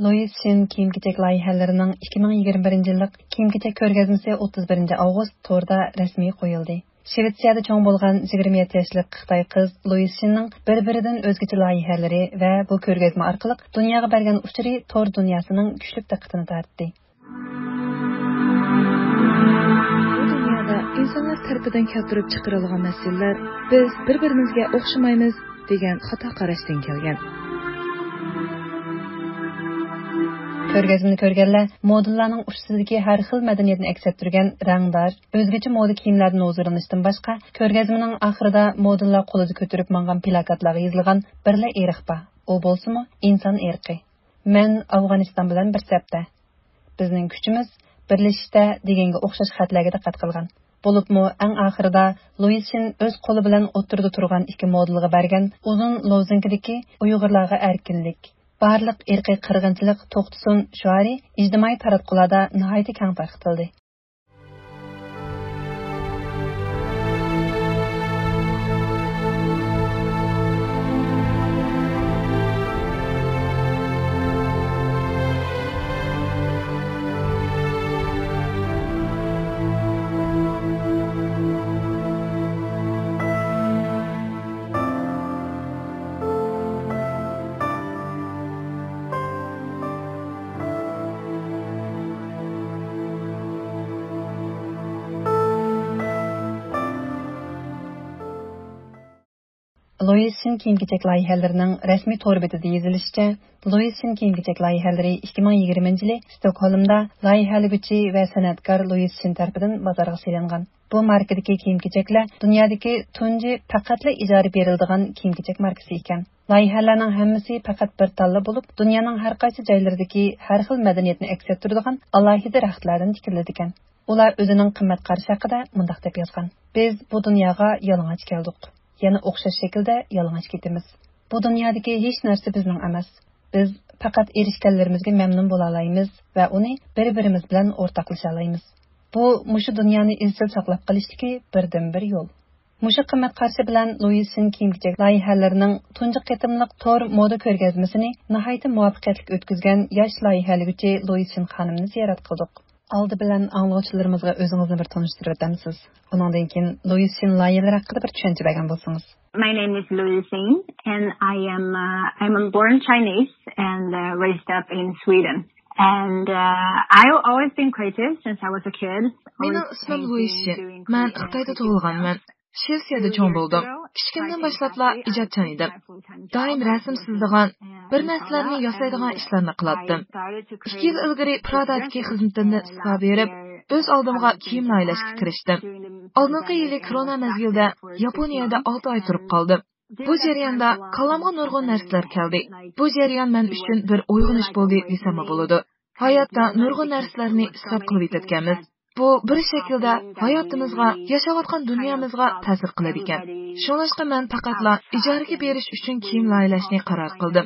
Louis Shin kiyim-kechak loyihalarining 2021 yillik kiyim-kechak ko'rgazmasi 31 avgust to'rda rasmiy qo'yildi. Shvetsiyada cho'ng bo'lgan 27 yoshli Xitoy qiz Louis Shinning bir-biridan o'zgacha loyihalari va bu ko'rgazma orqali dunyoga bergan uchuri tor dunyosining kuchli diqqatini tortdi. Bu dunyoda insonlar tarafidan keltirib chiqarilgan masalalar biz bir-birimizga o'xshamaymiz degan xato qarashdan kelgan. Ko'rgazmani ko'rganlar modellarning ustisidagi har xil madaniyatni aks ettirgan rangdor, o'zgacha moda kiyimlardan o'zirinishdan boshqa, ko'rgazmaning oxirida modellar qo'lida ko'tarib mangan plakatlarga yozilgan birla eriq bor. U bo'lsa-mu inson erqi. Men Afg'oniston bilan bir safda. Bizning kuchimiz birlashishda deganga o'xshash xatlarga diqqat qilgan. Bo'libmi eng oxirida Louis Shin o'z qo'li bilan o'tirida turgan ikki modelga bergan uzun lozungidagi Uyg'urlarga erkinlik, barliq irqiy qirg'inchilik to'xtasin shiori ijtimoiy taratqularda nihoyatda keng tarqatildi. Louis Shin kiyim-kechak loyihalarining rasmiy to'r betida yozilishicha, Louis Shin kiyim-kechak loyihalari 2020 yili Stokholmda loyihalaguvchi va san'atkor Louis Shin tomonidan bozorga so'yilgan. Bu markadagi kiyim-kechaklar dunyodagi tunji faqatla ijara beriladigan kiyim-kechak markasi ekan. Loyihalarning hammasi faqat bir talla bo'lib, dunyoning har qaysi joylaridagi har xil madaniyatni aks ettiradigan alohida raxtlardan tikiladi ekan. Ular o'zining qimmat qarashi haqida mundaq deb yozgan: "Biz bu dunyoga yalang'och keldik. Yana o'xshash shaklda yalang'och ketamiz. Bu dunyodagi hech narsa bizning emas. Biz faqat erishganlarimizga mamnun bo'la olamiz va uni bir-birimiz bilan o'rtoqlasha olamiz. Bu mushu dunyoni izchil saqlab qolishdagi birdan-bir yo'l." Mushu qimmat qarashi bilan Louis Shin kiyim-kechak loyihalarining tunji qitimliq to'r moda ko'rgazmasini nihoyatda muvaffaqiyatli o'tkazgan yosh loyihalaguvchi Louis Shin xonimni ziyorat qildik. Aldı bilan anglovchilarimizga o'zingizni bir tanishtirib o'tamsiz. Undan keyin Louis Shin loyihalari haqida bir tushuncha bergan bo'lsangiz. My name is Louis Shin and I'm born Chinese and raised up in Sweden. And I've always been creative since I was a kid. Mening ismim Louis Shin. Men Xitoyda tug'ilganman. Shvetsiyada cho'ng bo'ldim. Kichkindan boshlabla ijodchan edim. Doim rasm chizadigan, bir narsalarni yasaydigan ishlarni qilardim. 2 yil ilgari Pradadagi xizmatimni istab berib, o'z oldimga kiyim naylashga kirishdim. Oldingi yili korona mezgilida Yaponiyada 6 oy turib qoldim. Bu jarayonda qallamga nurg'un narsalar keldi. Bu jarayon men uchun bir uyg'unish bo'ldi desam bo'ladi. Hayotda nurg'un narsalarni istab qilib yetganmiz. Bu bir shaklda hayotimizga, yashayotgan dunyomizga ta'sir qiladi ekan. Shuningdek men faqatla ijaraga berish uchun kiyim naylashni qaror qildim.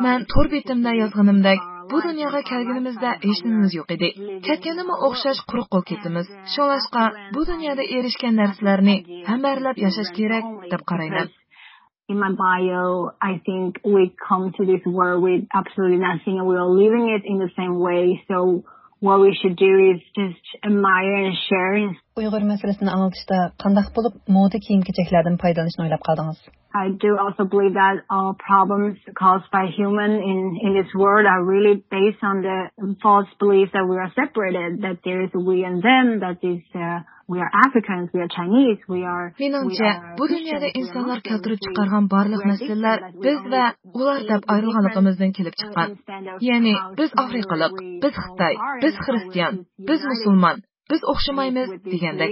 Men to'r betimda yozganimdek, bu dunyoga kelganimizda hech nimamiz yo'q edi. Ketganimizga o'xshash quruq qo'l ketimiz. Shuningdek bu dunyoda erishgan narsalarni hambarlab yashash kerak deb qarayman. In my bio, I think we come to this world with absolutely nothing and we are living it in the same way. So what we should do is just admire and share. Uyg'ur masalasini anlatishda qanday bo'lib moda kiyim-kechaklardan foydalanishni o'ylab qoldingiz? I do also believe that all problems caused by human in this world are really based on the false belief that we are separated, that there is we and them, that is we are Africans, we are Chinese, we are. Menimcha, bu dunyoda insonlar keltirib chiqargan barliq masalalar biz va ular deb ayrilganligimizdan kelib chiqqan. Ya'ni biz Afrikalik, biz Xitoy, biz Xristian, biz musulmon, biz o'xshamaymiz degandek.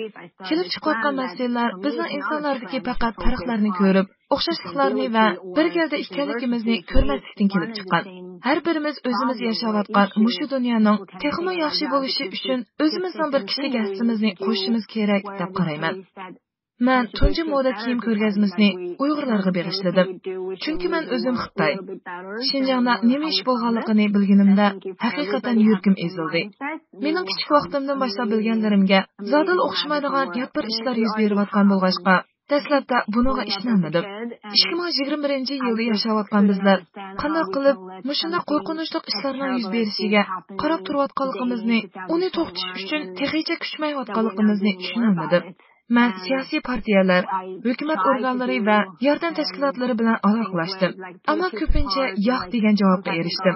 Kelib chiqayotgan masalalar bizning insonlardagi faqat farqlarni ko'rib, o'xshashliklarni va bir galda ekanligimizni ko'rmaslikdan kelib chiqqan. Har birimiz o'zimiz yashayotgan mushu dunyoning texmo yaxshi bo'lishi uchun o'zimizning bir kishilik hissimizni qo'shishimiz kerak deb qarayman. Men tunji moda kiyim ko'rgazmasini Uyg'urlarga berishladim. Chunki men o'zim Xitoy. Xinjiangda nima ish bo'lganligini bilganimda haqiqatan yuragim ezildi. Mening kichik vaqtimdan boshlab bilganlarimga zodil o'xshamaydigan yot bir ishlar yuz berayotgan bo'lg'achqa, Dastlabda bunaga ishonmadim. 2021 yilda yashayotgan bizlar qanday qilib mushunda qo'rqinchli ishlarning yuz berishiga qarab turayotganligimizni, uni to'xtatish uchun texnicha kuchmayotganligimizni tushunolmadim. Men siyosiy partiyalar, hukumat organlari va yordam tashkilotlari bilan aloqalashdim. Ammo ko'pincha yo'q degan javobga erishdim.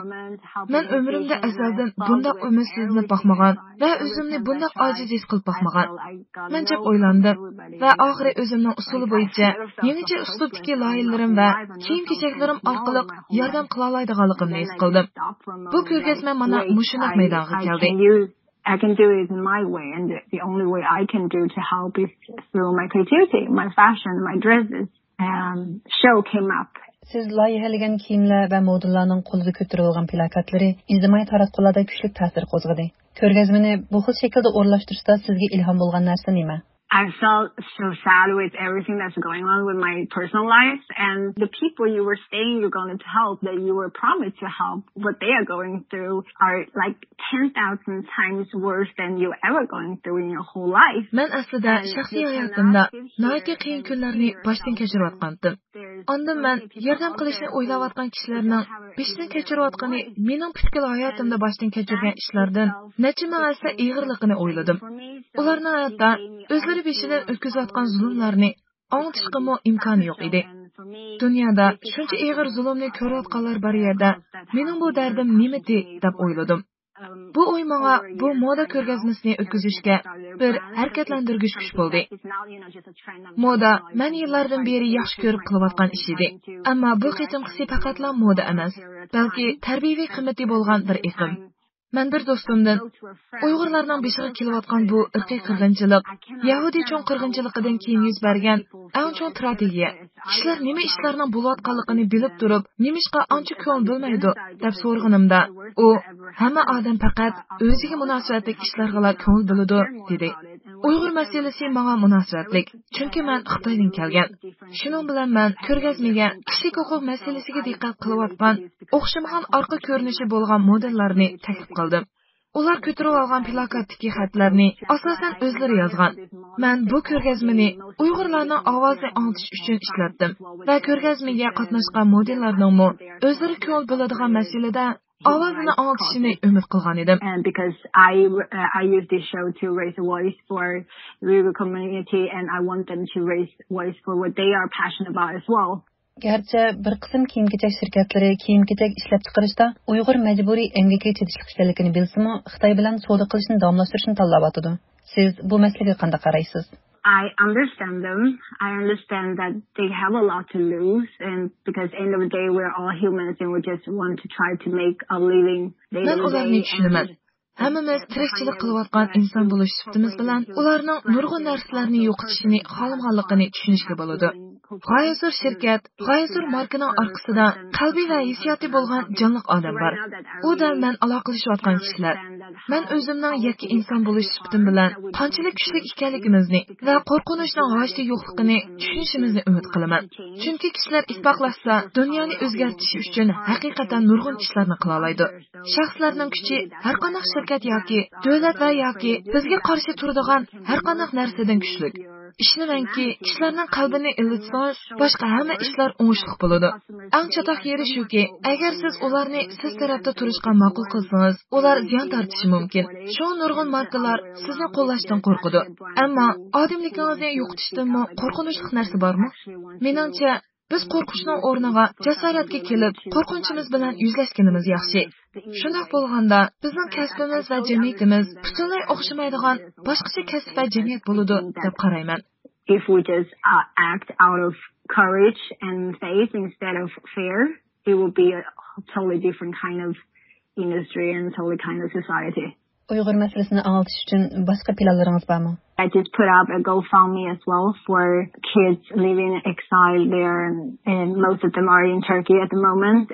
Men umrimda azaldan bundoq umidsizlanib boqmagan va o'zimni bundoq ojiz his qilib boqmagan. Men jab o'ylandim va oxiri o'zimning usuli bo'yicha yangicha uslubdagi loyihalarim va kiyim-kechaklarim orqali yordam qila oladiganligimni his qildim. Bu ko'rgazma mana mushunaq maydonga keldi. I can do it in my way, and the only way I can do to help is through my creativity, my fashion, my dresses. Show came up. Siz loyihalagan kiyimlar va modellarning qo'lida ko'tarilgan plakatlari ijtimoiy taratqularda kuchli ta'sir qo'zg'adi. Ko'rgazmani bu xil shaklda o'rlashtirishda sizga ilhom bo'lgan narsa nima? I felt so sad with everything that's going on with my personal life, and the people you were saying you're going to help, that you were promised to help, what they are going through are like 10,000 times worse than you ever going through in your whole life. Men aslida shaxsiy hayotimda nihoyatda qiyin kunlarni boshdan kechirayotgandim. Ondan men yordam qilishni o'ylayotgan kishilarning boshdan kechirayotgani mening butkul hayotimda boshdan kechirgan ishlardan necha marta ig'irligini o'yladim. Ularning hayotda o'zlari beshidan o'tkazayotgan zulmlarni anglatishga imkoni yo'q edi. Dunyoda shuncha ig'ir zulmni ko'rayotganlar bor yerda mening bu dardim nimati deb o'yladim. Bu o'y menga bu moda ko'rgazmasini o'tkazishga bir harakatlantirgich kuch bo'ldi. Moda men yillardan beri yaxshi ko'rib qilayotgan ish edi. Ammo bu qitimqisi faqatla moda emas, balki tarbiyaviy qimmati bo'lgan bir iqlim. Men bir do'stimdan Uyg'urlarning beshiga kelayotgan bu irqiy qirg'inchilik, Yahudi cho'ng qirg'inchiligidan keyin yuz bergan eng cho'ng strategiya. Kishilar nima ishlarning bo'layotganligini bilib turib, nima ishga ancha ko'ngil bo'lmaydi deb so'rganimda, u hamma odam faqat o'ziga munosabatli ishlarga ko'ngil bo'ladi dedi. Uyg'ur masalasi menga munosabatli, chunki men Xitoydan kelgan. Shuning bilan men ko'rgazmaga kishilik huquq masalasiga diqqat qilayotgan, o'xshamagan orqa ko'rinishi bo'lgan modellarni taklif qildim. Ular ko'tarib olgan plakatdagi xatlarni asosan o'zlari yozgan. Men bu ko'rgazmani Uyg'urlarning ovozini anglatish uchun ishlatdim va ko'rgazmaga qatnashgan modellarning o'zlari ko'ngil bo'ladigan masalada ovozini anglatishini umid qilgan edim. And because I use this show to raise a voice for the Uyghur community, and I want them to raise voice for what they are passionate about as well. Gerçi bir qism kiyim-kechak shirkatlari kiyim-kechak ishlab chiqarishda Uyg'ur majburiy emgakka chidishlik ekanligini bilsa-mu, Xitoy bilan savdo qilishni davomlashtirishni tanlayotdi. Siz bu masalaga qanday qaraysiz? I understand them. I understand that they have a lot to lose, and because end of the day we're all humans and we just want to try to make a living day to day. Hammamiz tirikchilik qilayotgan inson bo'lish sifatimiz bilan ularning nurg'un narsalarni yo'qotishini xohlamaganligini tushunishga bo'ladi. G'oyazor shirkat, g'oyazor markaning orqasida qalbiy va hissiyoti bo'lgan jonliq odam bor. U dal men aloqalashayotgan kishilar. Men o'zimning yakka inson bo'lish sifatim bilan qanchalik kuchli ekanligimizni va qo'rqinchning g'oyishli yo'qligini tushunishimizni umid qilaman. Chunki kishilar isboqlashsa, dunyoni o'zgartirish uchun haqiqatan nurg'un ishlarni qila oladi. Shaxslarning kuchi har qanday shirkat yoki davlat va yoki bizga qarshi turadigan har qanday narsadan kuchli. Ishonamanki, kishilarning qalbini ilitsangiz, boshqa hamma ishlar o'ngishli bo'ladi. Eng chatoq yeri shuki, agar siz ularni siz tarafda turishga ma'qul qilsangiz, ular ziyon tortishi mumkin. Shu nurg'un markalar sizni qo'llashdan qo'rqadi. Ammo odamligingizni yo'qotishdan qo'rqinchli narsa bormi? Meningcha, biz qo'rqishning o'rniga jasoratga kelib, qo'rqinchimiz bilan yuzlashganimiz yaxshi. Shunday bo'lganda, bizning kasbimiz va jamiyatimiz butunlay o'xshamaydigan boshqacha kasb va jamiyat bo'ladi deb qarayman. If we just act out of courage and faith instead of fear, it will be a totally different kind of industry and totally kind of society. Uyg'ur masalasini anglatish uchun boshqa planlaringiz bormi? I just put up a GoFundMe as well for kids living in exile there, and most of them are in Turkey at the moment.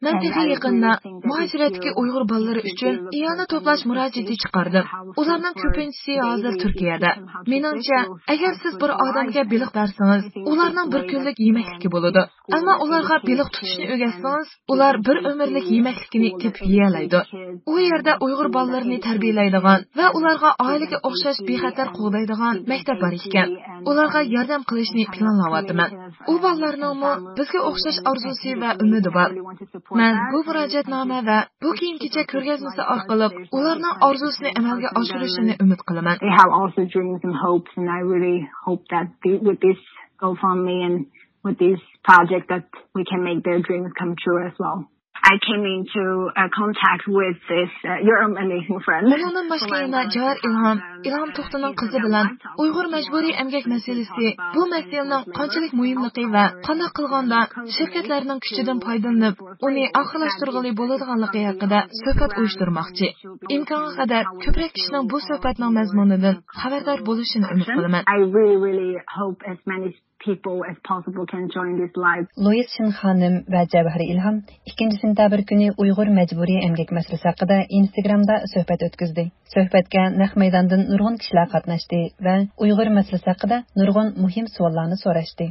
Men yaqinda muhojiratdagi Uyg'ur bolalari uchun iyona to'plash murojaati chiqardim. Ularning ko'pinchisi hozir Turkiyada. Meningcha, agar siz bir odamga baliq bersangiz, ularning bir kunlik yemaklikka bo'ladi. Ammo ularga baliq tutishni o'rgatsangiz, ular bir umrlik yemaklikni tepib yeyalaydi. U yerda Uyg'ur bolalarini tarbiyalaydigan va ularga oilaga o'xshash bexatar qo'llaydigan maktab bor ekan. Ularga yordam qilishni planlayapman. U bolalarningmi bizga o'xshash orzusi va umidi bor. Men bu murojaatnoma va bu kiyim-kechak ko'rgazmasi orqali ularning orzusini amalga oshirishini umid qilaman. They have also dreams and hopes, and I really hope that with this GoFundMe and with this project that we can make their dreams come true as well. I came into contact with this your amazing friend. Bunun başqa yana Jawar İlham To'xtaning qizi bilan Uyg'ur majburiy emgak masalasi, bu masalaning qanchalik muhimligi va qanday qilganda shirkatlarning kuchidan foydalanib, uni oxirlashtirg'ili bo'ladiganligi haqida suhbat uyushtirmoqchi. Imkonga qadar ko'proq kishining bu suhbatning mazmunidan xabardor bo'lishini umid qilaman. I really hope as many people as possible can join this live. Louis Shin xonim va Jawhar İlham 2 sentabr kuni Uyg'ur majburiy emgak masalasi haqida Instagramda suhbat o'tkazdi. Suhbatga naq maydondan nurg'un kishilar qatnashdi va Uyg'ur masalasi haqida nurg'un muhim savollarni so'rashdi.